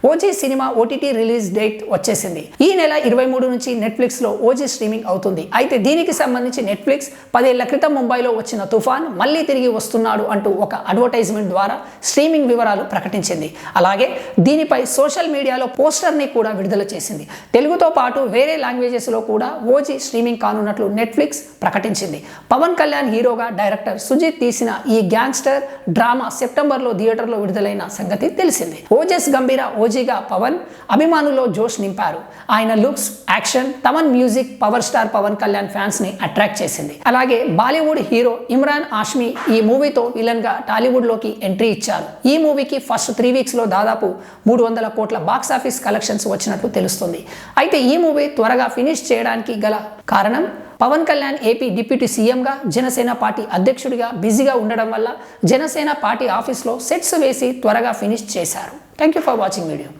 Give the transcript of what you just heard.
OG cinema OTT release date వచ్చేసింది. ఈ నెల 23 నుంచి నెట్ఫ్లిక్స్ లో ఓజీ స్ట్రీమింగ్ అవుతుంది. అయితే దీనికి సంబంధించి నెట్ఫ్లిక్స్ 10 ఏళ్ల క్రితం ముంబైలో వచ్చిన తుఫాన్ మళ్ళీ తిరిగి వస్తున్నాడు అంటూ ఒక అడ్వర్టైజ్మెంట్ ద్వారా స్ట్రీమింగ్ వివరాలు ప్రకటించింది. అలాగే దీనిపై సోషల్ మీడియాలో పోస్టర్ ని కూడా విడుదల చేసింది. తెలుగుతో పాటు వేరే లాంగ్వేజెస్ లో కూడా ఓజీ స్ట్రీమింగ్ కానున్నట్లు నెట్ఫ్లిక్స్ ప్రకటించింది. పవన్ కళ్యాణ్ హీరోగా డైరెక్టర్ సుజిత్ తీసిన ఈ గ్యాంగ్స్టర్ డ్రామా సెప్టెంబర్లో థియేటర్లో విడుదలైన సంగతి తెలిసింది. ఓజస్ గంభీర ఓజీగా పవన్ అభిమానుల్లో జోష్ నింపారు. ఆయన looks, action, Thaman music power star Pawan Kalyan fans ని అట్రాక్ట్ చేసింది. అలాగే బాలీవుడ్ హీరో ఇమ్రాన్ హాష్మి ఈ మూవీతో విలన్ గా టాలీవుడ్ లోకి ఎంట్రీ ఇచ్చారు. ఈ మూవీకి ఫస్ట్ 3 వీక్స్ లో దాదాపు 300 కోట్ల బాక్స్ ఆఫీస్ కలెక్షన్స్ వచ్చినట్టు తెలుస్తుంది. అయితే ఈ మూవీ త్వరగా ఫినిష్ చేయడానికి గల కారణం పవన్ కళ్యాణ్ ఏపీ డిప్యూటీ సీఎంగా, జనసేన పార్టీ అధ్యక్షుడిగా బిజీగా ఉండడం వల్ల జనసేన పార్టీ ఆఫీస్లో సెట్స్ వేసి త్వరగా ఫినిష్ చేశారు. Thank you for watching video.